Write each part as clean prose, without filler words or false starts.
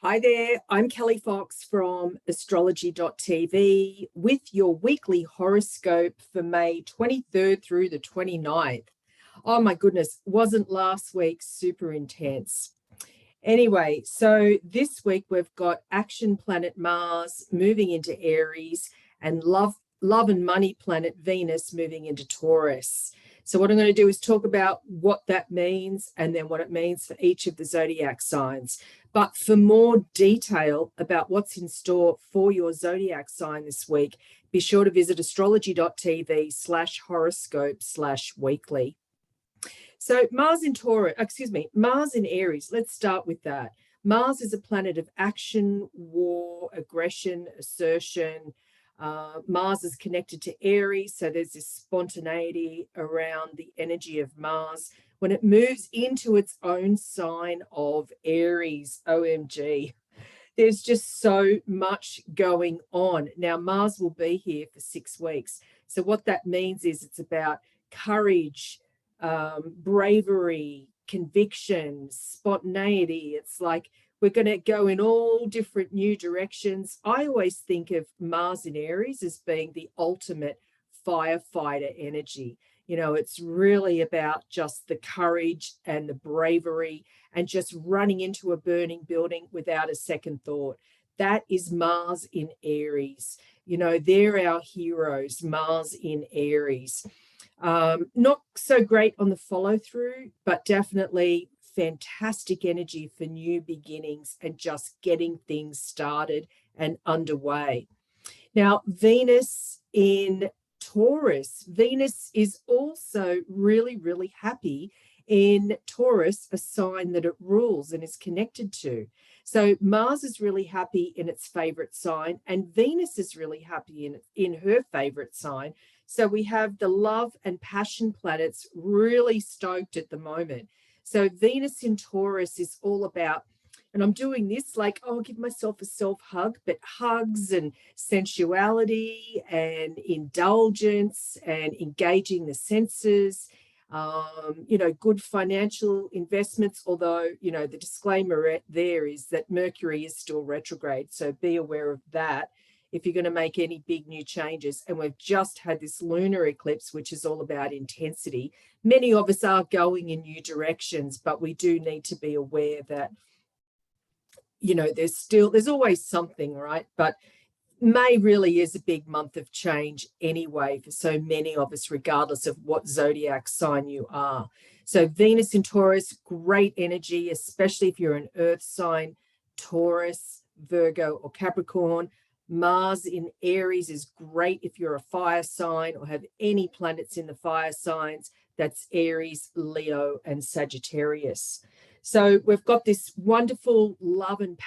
Hi there, I'm Kelli Fox from astrology.tv with your weekly horoscope for May 23rd through the 29th. Oh my goodness, wasn't last week super intense? Anyway, so this week we've got action planet Mars moving into Aries and love and money planet Venus moving into Taurus. So what I'm going to do is talk about what that means and then what it means for each of the zodiac signs. But for more detail about what's in store for your zodiac sign this week, be sure to visit astrology.tv/horoscope/weekly. So Mars in Aries. Let's start with that. Mars is a planet of action, war, aggression, assertion. Mars is connected to Aries, so there's this spontaneity around the energy of Mars. When it moves into its own sign of Aries, OMG, there's just so much going on. Now, Mars will be here for 6 weeks. So what that means is it's about courage, bravery, conviction, spontaneity. It's like we're going to go in all different new directions. I always think of Mars in Aries as being the ultimate firefighter energy. You know, it's really about just the courage and the bravery and just running into a burning building without a second thought. That is Mars in Aries. You know, they're our heroes, Mars in Aries. Not so great on the follow through, but definitely fantastic energy for new beginnings and just getting things started and underway. Now, Venus in Taurus. Venus is also really, really happy in Taurus, a sign that it rules and is connected to. So Mars is really happy in its favorite sign, and Venus is really happy in her favorite sign. So we have the love and passion planets really stoked at the moment. So Venus in Taurus is all about, and I'm doing this like, oh, I'll give myself a self hug, but hugs and sensuality and indulgence and engaging the senses, good financial investments. Although, the disclaimer there is that Mercury is still retrograde. So be aware of that if you're going to make any big new changes. And we've just had this lunar eclipse, which is all about intensity. Many of us are going in new directions, but we do need to be aware that there's always something, right? But May really is a big month of change anyway for so many of us, regardless of what zodiac sign you are. So Venus in Taurus, great energy, especially if you're an earth sign, Taurus, Virgo, or Capricorn. Mars in Aries is great if you're a fire sign or have any planets in the fire signs. That's Aries, Leo, and Sagittarius. So we've got this wonderful loving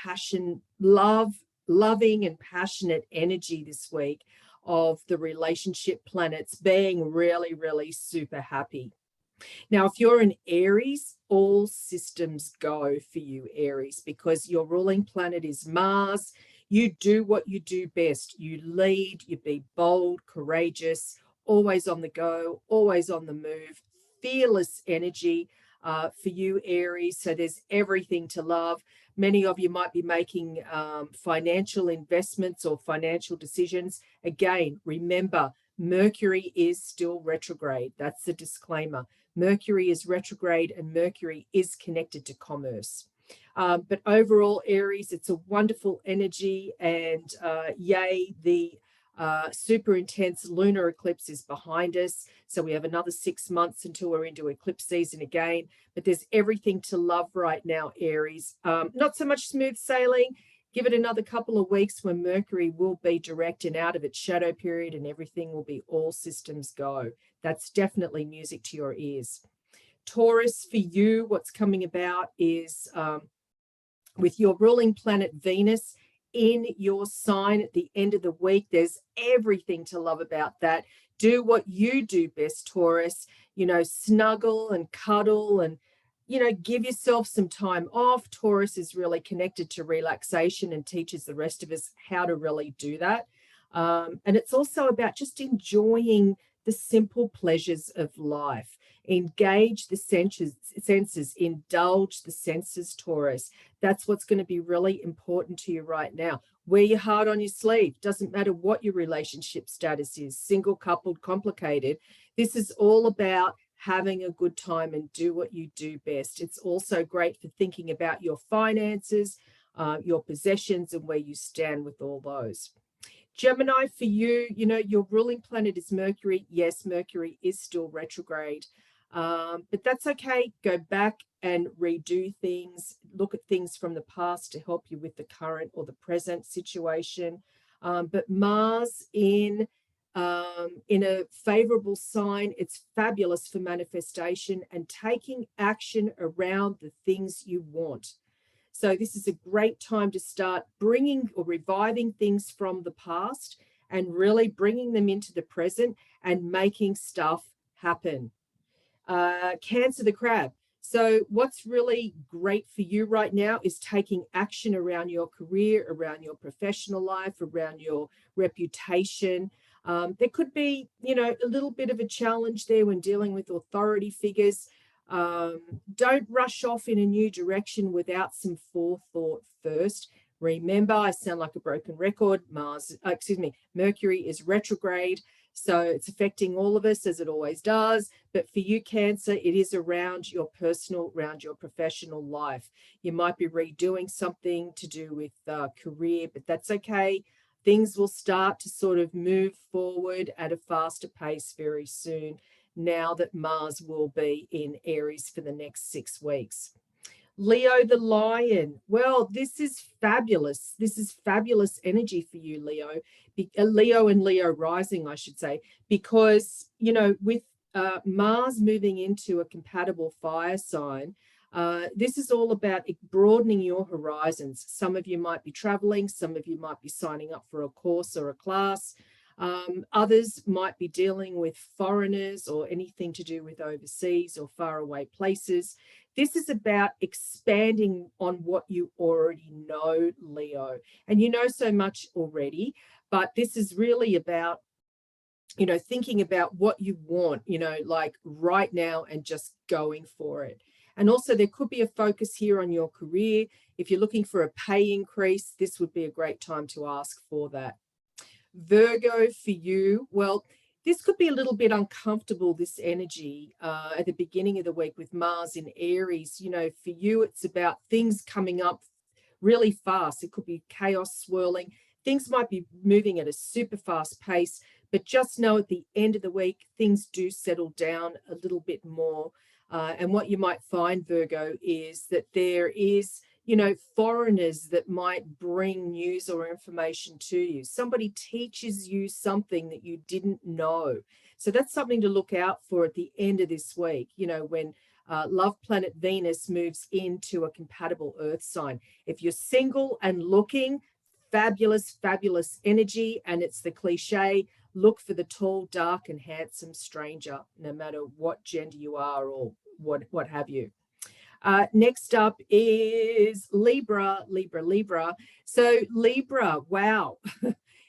and passionate energy this week of the relationship planets being really, really super happy. Now, if you're an Aries, all systems go for you, Aries, because your ruling planet is Mars. You do what you do best. You lead, you be bold, courageous, always on the go, always on the move, fearless energy for you, Aries. So there's everything to love. Many of you might be making financial investments or financial decisions. Again, remember, Mercury is still retrograde. That's the disclaimer. Mercury is retrograde and Mercury is connected to commerce. But overall, Aries, it's a wonderful energy, and yay, the super intense lunar eclipse is behind us. So we have another 6 months until we're into eclipse season again. But there's everything to love right now, Aries. Not so much smooth sailing. Give it another couple of weeks when Mercury will be direct and out of its shadow period, and everything will be all systems go. That's definitely music to your ears. Taurus, for you, what's coming about is with your ruling planet Venus in your sign at the end of the week. There's everything to love about that. Do what you do best, Taurus. Snuggle and cuddle and, give yourself some time off. Taurus is really connected to relaxation and teaches the rest of us how to really do that. And it's also about just enjoying the simple pleasures of life. Engage the senses, indulge the senses, Taurus. That's what's going to be really important to you right now. Wear your heart on your sleeve. Doesn't matter what your relationship status is, single, coupled, complicated. This is all about having a good time and do what you do best. It's also great for thinking about your finances, your possessions, and where you stand with all those. Gemini, for you, you know, your ruling planet is Mercury. Yes, Mercury is still retrograde, but that's okay. Go back and redo things. Look at things from the past to help you with the current or the present situation. But Mars in a favorable sign, it's fabulous for manifestation and taking action around the things you want. So this is a great time to start bringing or reviving things from the past and really bringing them into the present and making stuff happen. Cancer the crab. So what's really great for you right now is taking action around your career, around your professional life, around your reputation. There could be, you know, a little bit of a challenge there when dealing with authority figures. Don't rush off in a new direction without some forethought first. Remember, I sound like a broken record. Mercury is retrograde, so it's affecting all of us as it always does. But for you, Cancer, it is around your personal, around your professional life. You might be redoing something to do with career, but that's okay. Things will start to sort of move forward at a faster pace very soon, now that Mars will be in Aries for the next 6 weeks. Leo the lion. Well, this is fabulous. This is fabulous energy for you, Leo. Leo and Leo rising, I should say, because, you know, with Mars moving into a compatible fire sign, this is all about broadening your horizons. Some of you might be traveling. Some of you might be signing up for a course or a class. Others might be dealing with foreigners or anything to do with overseas or faraway places. This is about expanding on what you already know, Leo. And you know so much already, but this is really about, you know, thinking about what you want, you know, like right now and just going for it. And also there could be a focus here on your career. If you're looking for a pay increase, this would be a great time to ask for that. Virgo, for you, well, this could be a little bit uncomfortable, this energy at the beginning of the week with Mars in Aries. You know, for you, it's about things coming up really fast. It could be chaos swirling. Things might be moving at a super fast pace, but just know at the end of the week, things do settle down a little bit more. And what you might find, Virgo, is that there is, you know, foreigners that might bring news or information to you. Somebody teaches you something that you didn't know. So that's something to look out for at the end of this week, you know, when love planet Venus moves into a compatible earth sign. If you're single and looking, fabulous, fabulous energy. And it's the cliche, look for the tall, dark, and handsome stranger, no matter what gender you are or what have you. Next up is Libra. So Libra, wow.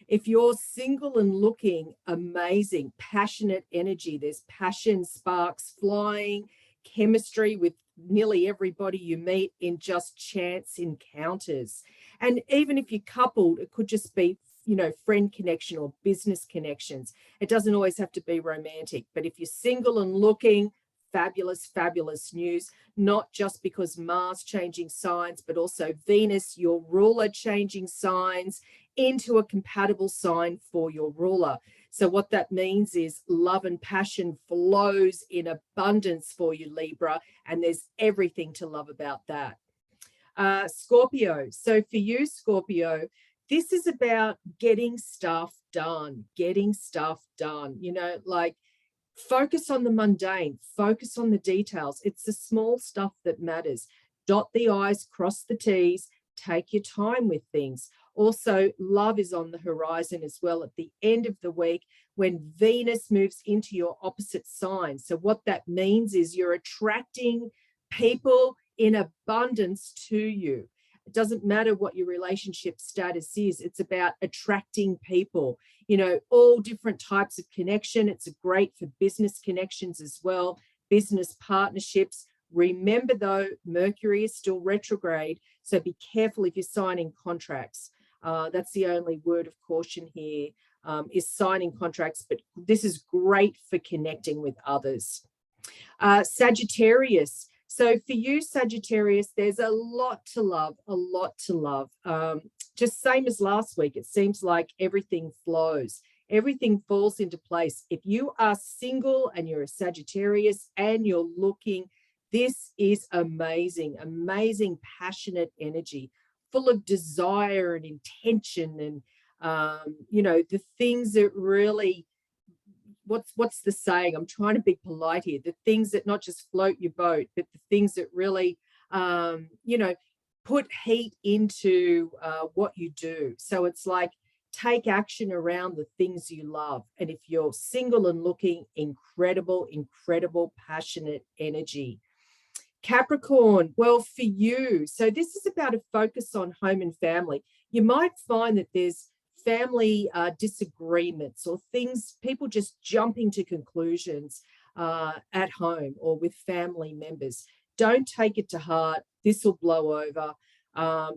If you're single and looking, amazing, passionate energy. There's passion, sparks flying, chemistry with nearly everybody you meet in just chance encounters. And even if you're coupled, it could just be, you know, friend connection or business connections. It doesn't always have to be romantic, but if you're single and looking, fabulous, fabulous news, not just because Mars changing signs, but also Venus, your ruler, changing signs into a compatible sign for your ruler. So what that means is love and passion flows in abundance for you, Libra, and there's everything to love about that. Scorpio. So for you, Scorpio, this is about getting stuff done, you know, like, focus on the mundane, focus on the details. It's the small stuff that matters. Dot the I's, cross the T's, take your time with things. Also, love is on the horizon as well at the end of the week when Venus moves into your opposite sign. So what that means is you're attracting people in abundance to you. It doesn't matter what your relationship status is. It's about attracting people, you know, all different types of connection. It's great for business connections as well, business partnerships. Remember though, Mercury is still retrograde, so be careful if you're signing contracts. That's the only word of caution here, is signing contracts, but this is great for connecting with others. Sagittarius. So for you, Sagittarius, there's a lot to love, a lot to love. Just same as last week, it seems like everything flows. Everything falls into place. If you are single and you're a Sagittarius and you're looking, this is amazing, amazing, passionate energy, full of desire and intention and, you know, the things that really, what's the saying? I'm trying to be polite here. The things that not just float your boat, but the things that really, you know, put heat into what you do. So it's like, take action around the things you love. And if you're single and looking, incredible, incredible, passionate energy. Capricorn, well, for you, so this is about a focus on home and family. You might find that there's family disagreements or things, people just jumping to conclusions at home or with family members. Don't take it to heart. This will blow over.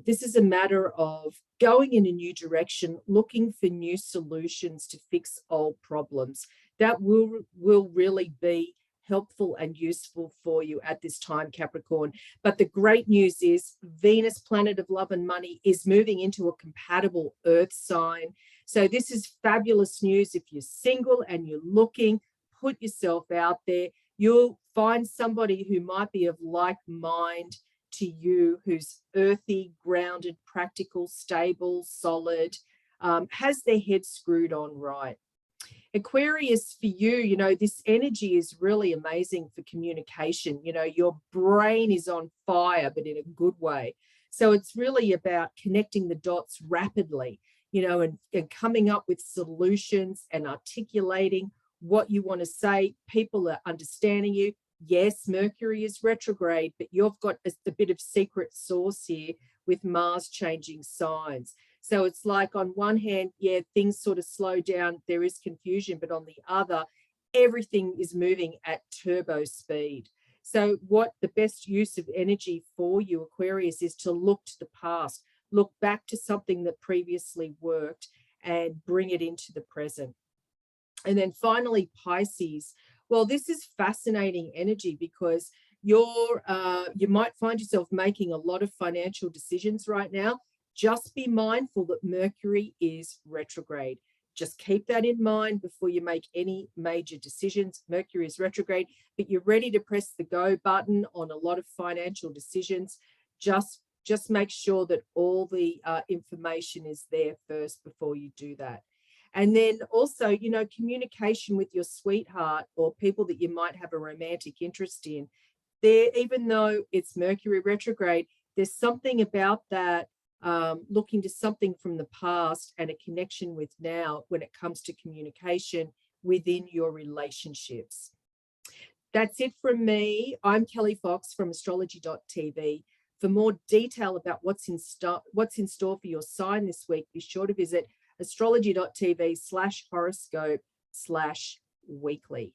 This is a matter of going in a new direction, looking for new solutions to fix old problems. That will really be helpful and useful for you at this time, Capricorn. But the great news is Venus, planet of love and money, is moving into a compatible earth sign. So this is fabulous news. If you're single and you're looking, put yourself out there. You'll find somebody who might be of like mind to you, who's earthy, grounded, practical, stable, solid, has their head screwed on right. Aquarius, for you, you know, this energy is really amazing for communication. You know, your brain is on fire, but in a good way. So it's really about connecting the dots rapidly, you know, and coming up with solutions and articulating what you want to say. People are understanding you. Yes, Mercury is retrograde, but you've got a bit of secret sauce here with Mars changing signs. So it's like on one hand, yeah, things sort of slow down, there is confusion, but on the other, everything is moving at turbo speed. So what the best use of energy for you, Aquarius, is to look to the past, look back to something that previously worked and bring it into the present. And then finally, Pisces. Well, this is fascinating energy because you might find yourself making a lot of financial decisions right now. Just be mindful that Mercury is retrograde. Just keep that in mind before you make any major decisions. Mercury is retrograde, but you're ready to press the go button on a lot of financial decisions. Just make sure that all the information is there first before you do that. And then also, you know, communication with your sweetheart or people that you might have a romantic interest in. There, even though it's Mercury retrograde, there's something about that, looking to something from the past and a connection with now when it comes to communication within your relationships. That's it from me. I'm Kelli Fox from astrology.tv. For more detail about what's in store for your sign this week, be sure to visit astrology.tv/horoscope/weekly.